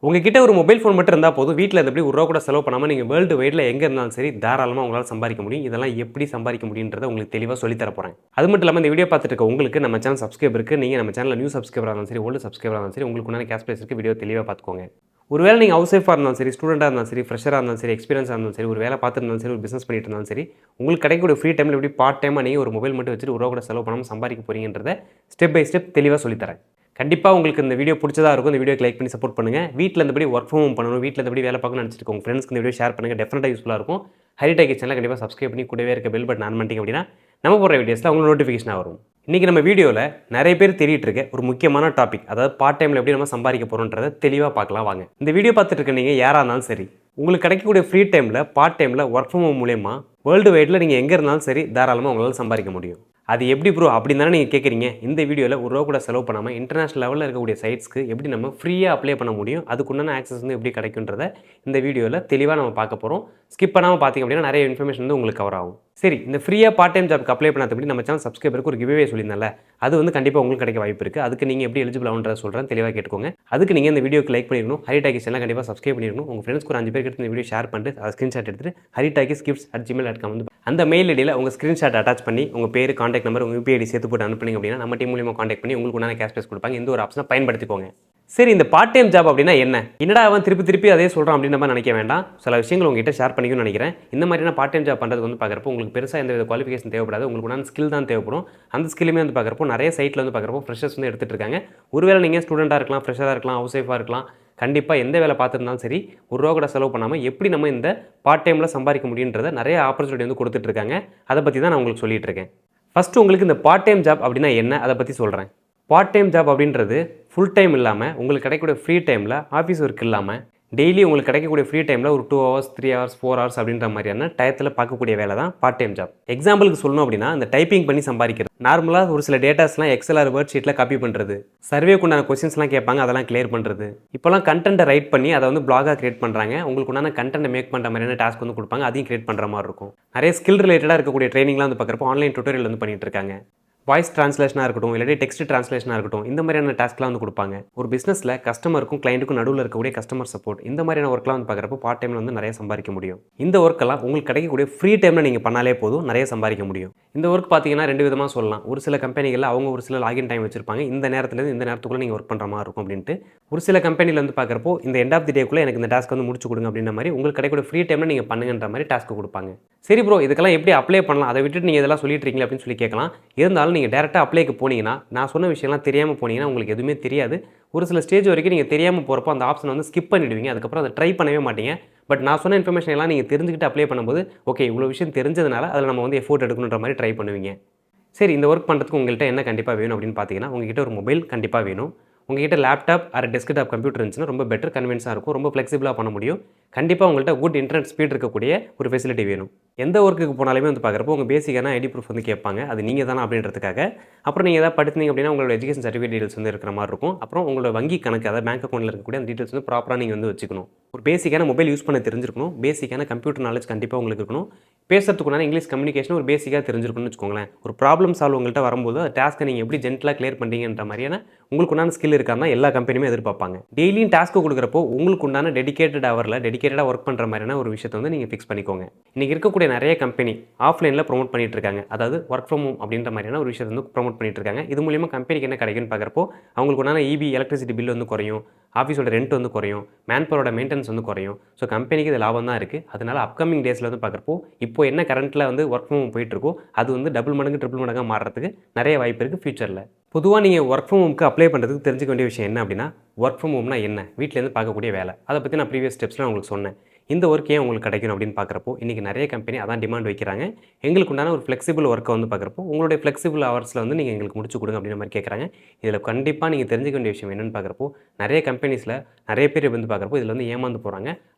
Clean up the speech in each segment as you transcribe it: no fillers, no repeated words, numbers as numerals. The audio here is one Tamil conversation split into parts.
உங்ககிட்ட ஒரு மொபைல் ஃபோன் மட்டும் இருந்தால் போதும், வீட்டில் இருந்தபடி ரூ. 1 கூட செலவு பண்ணாமல் நீங்கள் வேர்ல்டு வைடில் எங்கே இருந்தாலும் சரி தாராளமாக உங்களால் சம்பாதிக்க முடியும். இதெல்லாம் எப்படி சம்பாதிக்க முடியுன்றதை உங்களுக்கு தெளிவாக சொல்லித் தர போகிறேன். அது மட்டும் இல்லாமல் இந்த வீடியோ பார்த்துட்டு இருக்க உங்களுக்கு நம்ம சேனல் சப்ஸ்கிரைப் இருக்குது. நீங்கள் நம்ம சேனலில் நியூ சப்ஸ்கிரைபராக இருந்தாலும் சரி, ஓல்டு சப்ஸ்கிரைபராக இருந்தாலும் சரி, உங்களுக்கு உண்டான கேஷ் ப்ரைஸ் இருக்குது. வீடியோ தெளிவாக பார்த்துக்கோங்க. ஒருவேளை நீங்கள் ஹவுஸ் ஒய்ஃபாக இருந்தாலும் சரி, ஸ்டூடெண்ட்டாக இருந்தாலும் சரி, ஃப்ரெஷராக இருந்தாலும் சரி, எக்ஸ்பீரியன்ஸாக இருந்தாலும் சரி, ஒரு வேலை பார்த்துருந்தாலும் சரி, ஒரு பிஸ்னஸ் பண்ணிட்டு இருந்தாலும் சரி, உங்களுக்கு கிடைக்கக்கூடிய ஃப்ரீ டைமில் எப்படி பார்ட் டைமாக நீங்கள் ஒரு மொபைல் மட்டும் வச்சுட்டு ரூ. 1 கூட செலவு பண்ணாமல் சம்பாதிக்க போகிறீங்கன்றதை ஸ்டெப் பை ஸ்டெப் தெளிவாக சொல்லித்தரேன். கண்டிப்பாக உங்களுக்கு இந்த வீடியோ பிடிச்சதா இருக்கும். இந்த வீடியோக்கு லைக் பண்ணி சப்போர்ட் பண்ணுங்கள். வீட்டில் இருந்தபடி ஒர்க் ஃப்ரம் ஹோம் பண்ணணும், வீட்டில் இருந்தபடி வேலை பார்க்கணும்னு நினச்சிட்டு உங்கள் ஃப்ரெண்ட்ஸ்க்கு இந்த வீடியோ ஷேர் பண்ணுங்கள். டெஃபினட்டாக யூஸ்ஃபுல்லாக இருக்கும். ஹரிடெக் சேனலை கண்டிப்பாக சப்ஸ்கிரைப் பண்ணி கூடவே இருக்க பெல் பட்டன் ஆன் பண்ணிட்டீங்க அப்படின்னா நம்ம போடுற வீடியோஸில் உங்களுக்கு நோட்டிஃபிகேஷனாக வரும். இன்றைக்கி நம்ம வீடியோவில் நிறைய பேர் தேடிட்டு இருக்க ஒரு முக்கியமான டாபிக், அதாவது பார்ட் டைமில் எப்படி நம்ம சம்பாதிக்க போகிறோன்றதை தெளிவாக பார்க்கலாம் வாங்க. இந்த வீடியோ பார்த்துட்டு இருக்க நீங்கள் யாராக இருந்தாலும் சரி, உங்களுக்கு கிடைக்கக்கூடிய ஃப்ரீ டைமில் பார்ட் டைமில் ஒர்க் ஃப்ரம் ஹோம் மூலயமா வேர்ல்டு வைடில் நீங்கள் எங்கே இருந்தாலும் சரி தாராளமாக உங்களால் சம்பாதிக்க முடியும். அது எப்படி ப்ரோ அப்படின்னு தானே நீங்கள் கேட்குறீங்க. இந்த வீடியோவில் ரூ. 1 கூட செலவு பண்ணாமல் இன்டர்நேஷனல் லெவலில் இருக்கக்கூடிய சைட்ஸ்க்கு எப்படி நம்ம ஃப்ரீயாக அப்ளை பண்ண முடியும், அதுக்குண்டான ஆக்சஸ் வந்து எப்படி கிடைக்குன்றதை இந்த வீடியோவில் தெளிவாக நம்ம பார்க்க போகிறோம். ஸ்கிப் பண்ணாமல் பார்த்தீங்க அப்படின்னா நிறைய இன்ஃபர்மேஷன் வந்து உங்களுக்கு கவர் ஆகும். சரி, இந்த ஃப்ரீயாக பார்ட் டைம் ஜாப்க்கு அப்ளை பண்ணாதபடி நம்ம சேனல் சப்ஸ்கிரைபருக்கு ஒரு கிவ்வே சொல்லியிருந்தால, அது வந்து கண்டிப்பாக உங்களுக்கு கிடைக்க வாய்ப்பு இருக்குது. அதுக்கு நீங்கள் எப்படி எலிஜிபிள் ஆகுன்றதை சொல்கிறேன், தெளிவாக கேட்டுக்கோங்க. அதுக்கு நீங்கள் இந்த வீடியோக்கு லைக் பண்ணிடணும், ஹரிடாக்கி சேனல் கண்டிப்பாக சப்ஸ்கிரைப் பண்ணிடணும். உங்கள் ஃப்ரெண்ட்ஸ்க்கு ஒரு 5 பேருக்கு எடுத்து இந்த வீடியோ ஷேர் பண்ணிட்டு அதை ஸ்க்ரீன்ஷாட் எடுத்துட்டு haritakisgifts@gmail.com வந்து அந்த மெயில் ஐடியில் உங்கள் ஸ்க்ரீன்ஷாட் அட்டாச் பண்ணி உங்கள் பேர், காண்டாக்ட் நம்பர், உங்கள் யூபிஐடி சேர்த்து போட்டு அனுப்புனீங்க அப்படின்னா நம்ம டீம் மூலியமாக காண்டாக்ட் பண்ணி உங்களுக்கு உண்டான கேஷ் ப்ரைஸ் கொடுப்பாங்க. இந்த ஒரு ஆப்ஷனை பயன்படுத்திக்கோங்க. சரி, இந்த பார்ட் டைம் ஜாப் அப்படின்னா என்னடா அவன் திருப்பி அதே சொல்கிறான் அப்படின்னு நம்ம நினைக்க வேண்டாம். சில விஷயங்கள் உங்ககிட்ட ஷேர் பண்ணிக்கணும்னு நினைக்கிறேன். இந்த மாதிரியான பார்ட் டைம் ஜாப் பண்ணுறது வந்து பார்க்குறப்போ உங்களுக்கு பெருசாக எந்த வித குவாலிஃபிகேஷன் தேவைப்படாது. உங்களுக்கு உண்டான ஸ்கில் தான் தேவைப்படும். அந்த ஸ்கில்லுமே வந்து பார்க்குறப்போ நிறைய சைட்டில் வந்து பார்க்குறப்போ ஃப்ரெஷர்ஸ் வந்து எடுத்துகிட்டு இருக்காங்க. ஒருவேளை நீங்கள் ஸ்டூடெண்ட்டாக இருக்கலாம், ஃப்ரெஷராக இருக்கலாம், ஹவுஸ் ஒய்ஃபாக இருக்கலாம், கண்டிப்பாக எந்த வேலை பார்த்துருந்தாலும் சரி ரூ. 1 கூட செலவு பண்ணாமல் எப்படி நம்ம இந்த பார்ட் டைமில் சம்பாதிக்க முடியுன்றதை நிறைய ஆப்பர்ச்சுனிட்டி வந்து கொடுத்துட்ருக்காங்க. அதை பற்றி தான் நான் உங்களுக்கு சொல்லிட்டு இருக்கேன். ஃபஸ்ட்டு உங்களுக்கு இந்த பார்ட் டைம் ஜாப் அப்படின்னா என்ன, அதை பற்றி சொல்கிறேன். பார்ட் டைம் ஜாப் அப்படின்றது ஃபுல் டைம் இல்லாமல் உங்களுக்கு கிடைக்கக்கூடிய ஃப்ரீ டைமில் ஆஃபீஸ் ஒர்க் இல்லாமல் டெய்லி உங்களுக்கு கிடைக்கக்கூடிய ஃப்ரீ டைமில் ஒரு 2 ஹவர்ஸ் 3 ஹவர்ஸ் 4 ஹவர்ஸ் அப்படின்ற மாதிரியான டயத்தில் பார்க்கக்கூடிய வேலை தான் பார்ட் டைம் ஜாப். எக்ஸாம்பிளுக்கு சொல்லணும் அப்படின்னா இந்த டைப்பிங் பண்ணி சம்பாதிக்கிறது, நார்மலாக ஒரு சில டேட்டாஸ்லாம் எக்ஸல் ஆர் வேர்ட் ஷீட்டில் காப்பி பண்ணுறது, சர்வேக்கு உண்டான கொஸ்டின்ஸ்லாம் கேட்பாங்க, அதெல்லாம் கிளியர் பண்ணுறது, இப்போலாம் கண்டென்ட்டை ரைட் பண்ணி அதை வந்து பிளாகாக கிரியேட் பண்ணுறாங்க. உங்களுக்கு உண்டான கண்டென்ட்டை மேக் பண்ணுற மாதிரியான டாஸ்க் வந்து கொடுப்பாங்க, அதையும் கிரியேட் பண்ணுற மாதிரி இருக்கும். நிறைய ஸ்கில் ரிலேட்டடாக இருக்கக்கூடிய ட்ரைனிங்லாம் வந்து பார்க்குறப்போ ஆன்லைன் டுட்டோரியல் வந்து பண்ணிட்டு இருக்காங்க. வாய்ஸ் ட்ரான்ஸ்லேஷனாக இருக்கட்டும், இல்லாட்டி டெக்ஸ்ட் ட்ரான்ஸ்லேஷனாக இருக்கட்டும், இந்த மாதிரியான டாஸ்க்லாம் வந்து கொடுப்பாங்க. ஒரு பிஸ்னஸில் கஸ்டமருக்கும் கிளைண்ட்டுக்கும் நடுவில் இருக்கக்கூடிய கஸ்டமர் சப்போர்ட், இந்த மாதிரியான ஒர்க்லாம் வந்து பார்க்குறப்போ பார்ட் டைமில் வந்து நிறைய சம்பாதிக்க முடியும். இந்த ஒர்க்கெல்லாம் உங்களுக்கு கிடைக்கக்கூடிய ஃப்ரீ டைமில் நீங்கள் பண்ணாலே போதும், நிறைய சம்பாதிக்க முடியும். இந்த ஒர்க் பார்த்தீங்கன்னா 2 விதமாக சொல்லலாம். ஒரு சில கம்பெனிகளில் அவங்க ஒரு சில லாகின் டைம் வச்சிருப்பாங்க, இந்த நேரத்துலேருந்து இந்த நேரத்துக்குள்ளே நீங்கள் ஒர்க் பண்ணுற மாதிரி இருக்கும் அப்படின்ட்டு. ஒரு சில கம்பெனியில் வந்து பார்க்குறப்போ இந்த எண்ட் ஆஃப் தி டேக்குள்ளே எனக்கு இந்த டாஸ்க் வந்து முடிச்சு கொடுங்க அப்படின்ற மாதிரி உங்களுக்கு கிடைக்கக்கூடிய ஃப்ரீ டைமில் நீங்கள் பண்ணுங்கன்ற மாதிரி டாஸ்க் கொடுப்பாங்க. சரி ப்ரோ, இதுக்கெல்லாம் எப்படி அப்ளை பண்ணலாம், அதை விட்டுட்டு நீங்கள் இதெல்லாம் சொல்லிட்டு இருக்கீங்க அப்படின்னு சொல்லி கேட்கலாம். இருந்தாலும் நீங்கள் டேரெக்டாக அப்ளைக்கு போனீங்கன்னா, நான் சொன்ன விஷயம்லாம் தெரியாமல் போனீங்கன்னா உங்களுக்கு எதுவுமே தெரியாது. ஒரு சில ஸ்டேஜ் வரைக்கும் நீங்கள் தெரியாமல் போகிறப்போ அந்த ஆப்ஷன் வந்து ஸ்கிப் பண்ணிவிடுவீங்க. அதுக்கப்புறம் அதை ட்ரை பண்ணவே மாட்டீங்க. பட் நான் சொன்ன இன்ஃபர்மேஷன் எல்லாம் நீங்கள் தெரிஞ்சுக்கிட்டு அப்ளை பண்ணும்போது ஓகே இவ்வளோ விஷயம் தெரிஞ்சதுனால அதில் நம்ம வந்து எஃபோர்ட் எடுக்கணுன்ற மாதிரி ட்ரை பண்ணுவீங்க. சரி, இந்த ஒர்க் பண்ணுறதுக்கு உங்கள்கிட்ட என்ன கண்டிப்பாக வேணும் அப்படின்னு பார்த்தீங்கன்னா, உங்ககிட்ட ஒரு மொபைல் கண்டிப்பாக வேணும். உங்ககிட்ட லேப்டாப் ஆர் டெஸ்க்டாப் கம்ப்யூட்டர் இருந்துச்சுன்னா ரொம்ப பெட்டர், கன்வீனியன்ஸாக இருக்கும், ரொம்ப ஃப்ளெக்சிபிளாக பண்ண முடியும். கண்டிப்பாக உங்கள்கிட்ட குட் இன்டர்நெட் ஸ்பீட் இருக்கக்கூடிய ஒரு ஃபெசிலிட்டி வேணும். எந்த ஒர்க்குக்கு போனாலுமே வந்து பார்க்குறப்போ உங்கள் பேசிக்கான ஐடி ப்ரூஃப் வந்து கேட்பாங்க, அது நீங்கள் தானே அப்படின்றதுக்காக. அப்புறம் நீங்கள் எதாவது படித்தீங்க அப்படின்னா உங்களோட எஜுகேஷன் சர்டிஃபிகேட் டீட்டெயில்ஸ் வந்து இருக்கிற மாதிரி இருக்கும். அப்புறம் உங்களோட வங்கி கணக்கு, அதாவது பேங்க் அக்கௌண்ட்டில் இருக்கக்கூடிய அந்த டீட்டெயில்ஸ் வந்து ப்ராப்பராக நீங்கள் வந்து வச்சுக்கணும். ஒரு பேசிக்கான மொபைல் யூஸ் பண்ண தெரிஞ்சிருக்கணும், பேசிக்கான கம்ப்யூட்டர் நாலேஜ் கண்டிப்பாக உங்களுக்கு இருக்கணும். பேசுறதுக்குண்டான இங்கிலீஷ் கம்யூனிகேஷன் ஒரு பேசிக்காக தெரிஞ்சிருக்கணும்னு வச்சுக்கோங்களேன். ஒரு ப்ராப்ளம் சால்வ் உங்கள்கிட்ட வரும்போது அந்த டாஸ்க்கை நீங்கள் எப்படி ஜென்டலாக கிளியர் பண்ணுறீங்கன்ற மாதிரியான உங்களுக்கு உண்டான ஸ்கில் இருக்காருன்னா எல்லா கம்பெனியுமே எதிர்பார்ப்பாங்க. டெய்லியும் டாஸ்க்கு கொடுக்குறப்போ உங்களுக்கு உண்டான டெடிகேட்டட் ஹவரில் டெடிகேட்டடாக ஒர்க் பண்ணுற மாதிரியான ஒரு விஷயத்தை வந்து நீங்கள் ஃபிக்ஸ் பண்ணிக்கோங்க. இன்றைக்கி இருக்கக்கூடிய நிறைய கம்பெனி ஆஃப்லைனில் ப்ரொமோட் பண்ணிட்டு இருக்காங்க, அதாவது ஒர்க் ஃப்ரம் ஹோம் அப்படின்ற மாதிரியான ஒரு விஷயத்தை வந்து ப்ரொமோட் பண்ணிட்டு இருக்காங்க. இது மூலியமாக கம்பெனிக்கு என்ன கிடைக்குன்னு பார்க்குறப்போ அவங்களுக்கு உண்டான இபி எலக்ட்ரிசிட்டி பில் வந்து குறையும், ஆஃபீஸோட ரெண்ட் வந்து குறையும், மேன் பவரோட மெயின்டெனன்ஸ் வந்து குறையும். ஸோ கம்பெனிக்கு இது லாபம் தான் இருக்குது. அதனால் அப்கமிங் டேஸில் வந்து பார்க்குறப்போ இப்போ என்ன கரண்ட்டில் வந்து ஒர்க் ஃப்ரம் ஹோம் போயிட்டுருக்கோ அது வந்து டபுள் மடங்கு ட்ரிபிள் மடங்காக மாறுறதுக்கு நிறைய வாய்ப்பு இருக்குது ஃபியூச்சரில். பொதுவாக நீங்கள் ஒர்க் ஃப்ரம் ஹோம்க்கு அப்ளை பண்ணுறதுக்கு தெரிஞ்சுக்க வேண்டிய விஷயம் என்ன அப்படின்னா, ஒர்க் ஃப்ரம் ஹோம்னா என்ன, வீட்டிலேருந்து பார்க்கக்கூடிய வேலை. அதை பற்றி நான் ப்ரீவியஸ் ஸ்டெப்ஸில் உங்களுக்கு சொன்னேன். இந்த ஒர்க் ஏன் உங்களுக்கு கிடைக்கணும் அப்படின்னு பார்க்குறப்போ இன்றைக்கி நிறைய கம்பெனி அதான் டிமாண்ட் வைக்கிறாங்க. எங்களுக்கு உண்டான ஒரு ஃப்ளெக்சிபிள் ஒர்க்கை வந்து பார்க்குறப்போ உங்களுடைய ஃப்ளெக்சிபிள் ஹவர்ஸில் வந்து நீங்கள் எங்களுக்கு முடிச்சு கொடுங்க அப்படின்ற மாதிரி கேட்குறாங்க. இதில் கண்டிப்பாக நீங்கள் தெரிஞ்சுக்க வேண்டிய விஷயம் என்னென்னு பார்க்குறப்போ நிறைய கம்பெனிஸில் நிறைய பேர் வந்து பார்க்குறப்போ இதில் வந்து ஏமாந்து போகிறாங்க.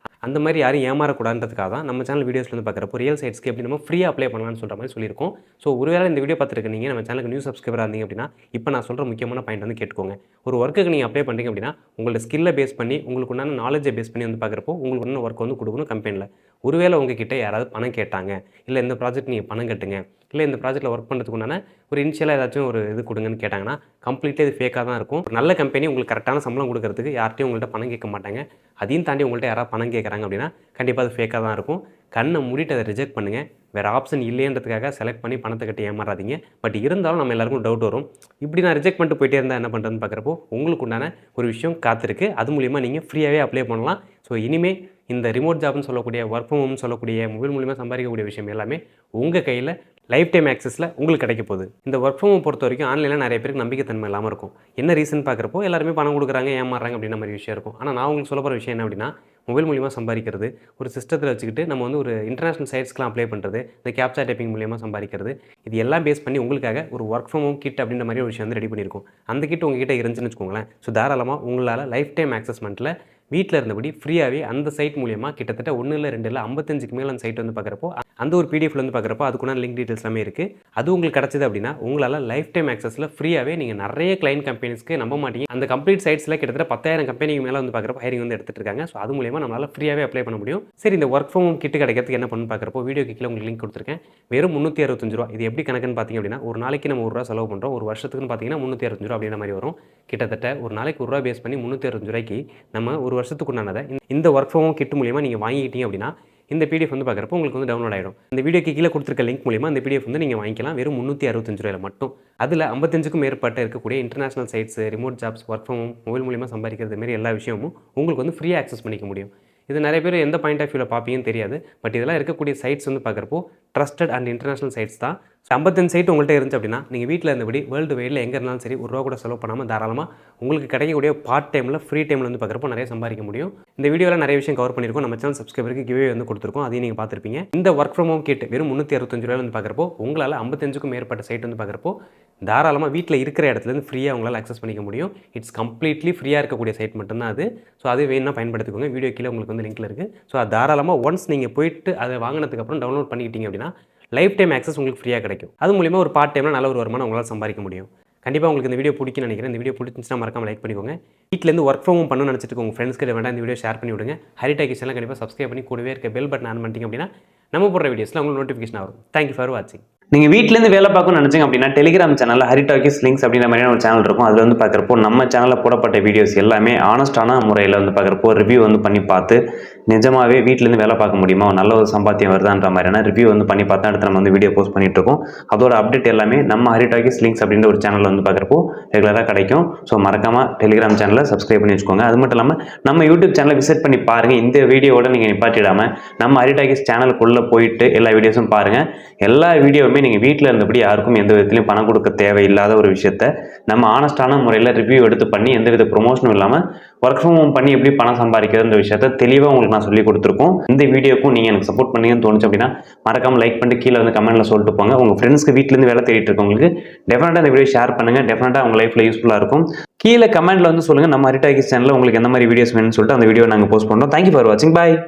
அந்த மாதிரி யாரும் ஏமாறக்கூடாதுன்றதுக்காக தான் நம்ம சேனல் வீடியோஸில் வந்து பார்க்குறப்போ ரியல் சைட்ஸ்க்கு எப்படி நம்ம ஃப்ரீயாக அப்ளை பண்ணலாம்னு சொல்கிற மாதிரி சொல்லியிருக்கோம். ஸோ ஒருவேளை இந்த வீடியோ பார்த்துருக்க நீங்கள் நம்ம சேனலுக்கு நியூ சப்ஸ்கிரைபராக இருந்தீங்க அப்படின்னா இப்போ நான் சொல்கிற முக்கியமான பாயிண்ட் வந்து கேட்டுக்கோங்க. ஒரு ஒர்க்குக்கு நீங்கள் அப்ளை பண்ணுறீங்க அப்படின்னா உங்களோட ஸ்கில்லை பேஸ் பண்ணி உங்களுக்கு உண்டான நாலேஜை பேஸ் பண்ணி வந்து பார்க்குறப்போ உங்களுக்கு உண்டான ஒர்க் வந்து கொடுக்கணும் கம்பெனியில். ஒருவேளை உங்ககிட்ட யாராவது பணம் கேட்டாங்க, இல்லை இந்த ப்ராஜெக்ட் நீங்கள் பணம் கட்டுங்க, இல்லை இந்த ப்ராஜெக்ட்டில் ஒர்க் பண்ணுறதுக்கு உண்டான ஒரு இனிஷியலாக ஏதாச்சும் ஒரு இது கொடுங்கன்னு கேட்டாங்கன்னா, கம்ப்ளீட்டாக இது ஃபேக்காக தான் இருக்கும். ஒரு நல்ல கம்பெனி உங்களுக்கு கரெக்டான சம்பளம் கொடுக்கறதுக்கு யார்ட்டையும் உங்கள்கிட்ட பணம் கேட்க மாட்டாங்க. அதையும் தாண்டி உங்கள்கிட்ட யாராவது பணம் கேட்குறாங்க அப்படின்னா கண்டிப்பாக அது ஃபேக்காக தான் இருக்கும். கண்ணை மூடிட்டு அதை ரிஜெக்ட் பண்ணுங்கள். வேறு ஆப்ஷன் இல்லைன்றதுக்காக செலக்ட் பண்ணி பணத்தை கட்டி ஏமாறாதீங்க. பட் இருந்தாலும் நம்ம எல்லாருக்கும் டவுட் வரும். இப்படி நான் ரிஜெக்ட் பண்ணிட்டு போயிட்டே இருந்தால் என்ன பண்ணுறதுன்னு பார்க்குறப்போ உங்களுக்கு உண்டான ஒரு விஷயம் காத்திருக்கு. அது மூலிமா நீங்கள் ஃப்ரீயாகவே அப்ளை பண்ணலாம். ஸோ இனிமேல் இந்த ரிமோட் ஜாப்னு சொல்லக்கூடிய ஒர்க் ஃப்ரம் ஹோம்னு சொல்லக்கூடிய மொபைல் மூலிமா சம்பாதிக்கக்கூடிய விஷயம் எல்லாமே உங்கள் கையில் லைஃப் டைம் ஆக்சஸில் உங்களுக்கு கிடைக்க போகுது. இந்த ஒர்க் ஃப்ரம் ஹோம் பொறுத்த வரைக்கும் ஆன்லைனில் நிறைய பேருக்கு நம்பிக்கைத்தன்மை இல்லாமல் இருக்கும். என்ன ரீசன் பார்க்குறப்போ எல்லாருமே பணம் கொடுக்குறாங்க, ஏமாறுறாங்க அப்படின்ற மாதிரி விஷயம் இருக்கும். ஆனால் நான் உங்களுக்கு சொல்ல போகிற விஷயம் என்ன அப்படின்னா, மொபைல் மூலிமா சம்பாதிக்கிறது, ஒரு சிஸ்டத்தில் வச்சுக்கிட்டு நம்ம வந்து ஒரு இன்டர்நேஷனல் சைட்ஸ்க்குலாம் அப்ளை பண்ணுறது, இந்த கேப்சா டைப்பிங் மூலிமா சம்பாதிக்கிறது, இது எல்லாம் பேஸ் பண்ணி உங்களுக்காக ஒரு ஒர்க் ஃப்ரம் ஹோம் கிட் அப்படின்ற மாதிரி ஒரு விஷயம் வந்து ரெடி பண்ணியிருக்கோம். அந்த கிட் உங்ககிட்ட இருந்துச்சுன்னு வச்சுக்கோங்களேன். ஸோ தாராளமாக உங்களால் லைஃப் டைம் ஆக்சஸ்மெண்ட்டில் வீட்டில் இருந்தபடி ஃப்ரீயாகவே அந்த சைட் மூலியமாக கிட்டத்தட்ட 1 இல்லை 2 இல்லை 55க்கு மேலே அந்த சைட் வந்து பார்க்குறப்போ அந்த ஒரு பிடிஎஃப்ல வந்து பார்க்குறப்போ அதுக்குள்ள லிங்க் டீட்டெயில்ஸ் எல்லாமே இருக்குது. அது உங்களுக்கு கிடச்சிது அப்படின்னா உங்களால் லைஃப் டைம் ஆக்சஸில் ஃப்ரீயாகவே நீங்கள் நிறைய கிளைண்ட் கம்பெனிஸ்க்கு நம்ப மாட்டீங்க. அந்த கம்ப்ளீட் சைட்ஸில் கிட்டத்தட்ட 10,000 கம்பெனிக்கு மேலே வந்து பார்க்குறப்போ ஹைரிங் வந்து எடுத்துகிட்டு இருக்காங்க. ஸோ அது மூலியமாக நம்மளால் ஃப்ரீயாகவே அப்ளை பண்ண முடியும். சரி, இந்த ஒர்க் ஃப்ரம் ஹோம் கிட் கிடைக்கிறதுக்கு என்ன பண்ணு பார்க்குறப்போ வீடியோக்கு கீழே உங்களுக்கு லிங்க் கொடுத்துருக்கேன். வெறும் 365 ரூபா. இது எப்படி கணக்குன்னு பார்த்தீங்க அப்படின்னா ஒரு நாளைக்கு நம்ம 1 ரூபா செலவு பண்ணுறோம். ஒரு வருஷத்துக்குன்னு பார்த்தீங்கன்னா 365 ரூபா அப்படின்ற மாதிரி வரும். கிட்டத்தட்ட ஒரு நாளைக்கு 1 ரூபா பேஸ் பண்ணி 365 ரூபாய்க்கு நம்ம ஒரு வருஷத்துக்குண்டானதை இந்த ஒர்க் ஃப்ரம் ஹோம் கிட் மூலியமாக நீங்கள் வாங்கிக்கிட்டீங்க அப்படின்னா இந்த பிடிஎஃப் வந்து பார்க்குறப்போ உங்களுக்கு வந்து டவுன்லோட் ஆகிடும். இந்த வீடியோக்கு கீழே கொடுத்துருக்க லிங்க் மூலியமாக இந்த பிடிஎஃப் வந்து நீங்கள் வாங்கிக்கலாம். வெறும் 365 ரூபாயில் மட்டும். அதில் 55க்கும் மேற்பட்ட இருக்கக்கூடிய international sites, remote jobs, work from home, mobile மூலியமாக சம்பாதிக்கிறது மாரி எல்லா விஷயமும் உங்களுக்கு வந்து ஃப்ரீயாக ஆக்சஸ் பண்ணிக்க முடியும். இது நிறைய பேர் எந்த பாயிண்ட் ஆஃப் வியூவில் பார்ப்பீங்கன்னு தெரியாது. பட் இதெல்லாம் இருக்கக்கூடிய சைட்ஸ் வந்து பார்க்குறப்போ ட்ரஸ்டட் அண்ட் இன்டர்நேஷனல் சைட்ஸ் தான். 55 சைட் உங்கள்கிட்ட இருந்துச்சு அப்படின்னா நீங்கள் வீட்டில் இருந்தபடி வேர்ல்டு வைடில் எங்கே இருந்தாலும் சரி 1 ரூபா கூட செலவு பண்ணாமல் தாராளமாக உங்களுக்கு கிடைக்கக்கூடிய பார்ட் டைமில் ஃப்ரீ டைமில் வந்து பார்க்குறப்போ நிறைய சம்பாதிக்க முடியும். இந்த வீடியோவில் நிறைய விஷயம் கவர் பண்ணியிருக்கோம். நம்ம சேனல் சப்ஸ்கிரைபருக்கு கிவ்வே வந்து கொடுத்துருக்கோம். அதையும் நீங்கள் பார்த்துருப்பீங்க. இந்த ஒர்க் ஃப்ரம் ஹோம் கிட் வெறும் 365 ரூபாய் வந்து பார்க்குறப்போ உங்களால் 55க்கும் மேற்பட்ட சைட் வந்து பார்க்குறப்போ தாராளமாக வீட்டில் இருக்கிற இடத்துலேருந்து ஃப்ரீயாக உங்களால் அக்சஸ் பண்ணிக்க முடியும். இட்ஸ் கம்ப்ளீட்லி ஃப்ரீயாக இருக்கக்கூடிய சைட் மட்டும்தான் அது. ஸோ அது வேணும்னா பயன்படுத்திக்கோங்க. வீடியோ கீழே உங்களுக்கு வந்து லிங்க்கில் இருக்குது. ஸோ அது தாராளமாக ஒன்ஸ் நீங்கள் போயிட்டு அதை வாங்கினதுக்கப்புறம் டவுன்லோட் பண்ணிக்கிட்டீங்க அப்படின்னா லைஃப் டைம் ஆக்சஸ் உங்களுக்கு ஃப்ரீயாக கிடைக்கும். அது மூலிமா ஒரு பார்ட் டைமில் நல்ல ஒரு வருமானம் உங்களால் சம்பாதிக்க முடியும். கண்டிப்பாக உங்களுக்கு இந்த வீடியோ பிடிக்கும்னு நினைக்கிறேன். இந்த வீடியோ பிடிச்சிருந்துச்சுன்னா மறக்காம லைக் பண்ணிக்கோங்க. வீட்டிலேருந்து ஒர்க் ஃப்ரம் ஹோம் பண்ணணும்னு நினச்சிட்டு உங்கள் ஃப்ரெண்ட்ஸ்க்கு வேண்டாம் இந்த வீடியோ ஷேர் பண்ணி விடுங்க. ஹரிடெக் சேனலை கண்டிப்பாக சப்ஸ்கிரைப் பண்ணி கூடவே இருக்க பெல் பட்டன் ஆன் பண்ணிட்டீங்க அப்படின்னா நம்ம போடுற வீடியோஸில் உங்களுக்கு நோட்டிஃபிகேஷன் வரும். தேங்க்யூ ஃபார் வாட்சிங். நீங்கள் வீட்டிலேருந்து வேலை பார்க்கணும்னு நினச்சிங்க அப்படின்னா டெலிகிராம் சேனலில் ஹரிடாக்கிஸ் லிங்க்ஸ் அப்படின்ற மாதிரியான ஒரு சேனல் இருக்கும். அதில் வந்து பார்க்குறப்போ நம்ம சேனலில் போடப்பட்ட வீடியோஸ் எல்லாமே ஆனஸ்டான முறையில் வந்து பார்க்குறப்போ ரிவ்யூ வந்து பண்ணி பார்த்து நிஜமாகவே வீட்டிலேருந்து வேலை பார்க்க முடியுமா, நல்ல ஒரு சம்பாத்தியம் வருதான்ற மாதிரியான ரிவ்யூ வந்து பண்ணி பார்த்து அடுத்து நம்ம வந்து வீடியோ போஸ்ட் பண்ணிட்டு இருக்கோம். அதோட அப்டேட் எல்லாமே நம்ம ஹரிடாக்கிஸ் லிங்க்ஸ் அப்படின்ற ஒரு சேனலில் வந்து பார்க்குறப்போ ரெகுலராக கிடைக்கும். ஸோ மறக்காமல் டெலிகிராம் சேனலை சப்ஸ்கிரைப் பண்ணி வச்சுக்கோங்க. அது மட்டும் இல்லாமல் நம்ம யூடியூப் சேனலை விசிட் பண்ணி பாருங்கள். இந்த வீடியோவோட நீங்கள் நிப்பாட்டிடாமல் நம்ம ஹரிடாக்கிஸ் சேனலுக்குள்ளே போயிட்டு எல்லா வீடியோஸும் பாருங்கள். எல்லா வீடியோவுமே நீங்கள் வீட்டில் இருந்தபடி யாருக்கும் எந்த விதத்திலையும் பணம் கொடுக்க தேவையில்லாத ஒரு விஷயத்த நம்ம ஆனஸ்டான முறையில் ரிவ்யூ எடுத்து பண்ணி எந்த வித ப்ரொமோஷனும் இல்லாமல் ஒர்க் ஃப்ரம் ஹோம் பண்ணி எப்படி பணம் சம்பாதிக்கிறதுன்ற விஷயத்த தெளிவாக உங்களுக்கு நான் சொல்லி கொடுத்துருக்கோம். இந்த வீடியோக்கும் நீங்கள் எனக்கு சப்போர்ட் பண்ணீங்கன்னு தோணுச்சு அப்படின்னா மறக்காம லைக் பண்ணிட்டு கீழே வந்து கமெண்ட்டில் சொல்லிட்டு போங்க. உங்கள் ஃப்ரெண்ட்ஸ்க்கு வீட்டிலேருந்து வேலை தேடிட்டு இருக்கவங்களுக்கு டெஃபினட்டாக இந்த வீடியோ ஷேர் பண்ணுங்கள். டெஃபினட்டாக உங்கள் லைஃப்பில் யூஸ்ஃபுல்லாக இருக்கும். கீழே கமெண்ட்டில் வந்து சொல்லுங்கள் நம்ம ஹரிடாக்கிஸ் சேனலில் உங்களுக்கு எந்த மாதிரி வீடியோஸ் வேணும்னு சொல்லிட்டு அந்த வீடியோ நாங்கள் போஸ்ட் பண்ணுறோம். தேங்க்யூ ஃபார் வாட்சிங். பாய்.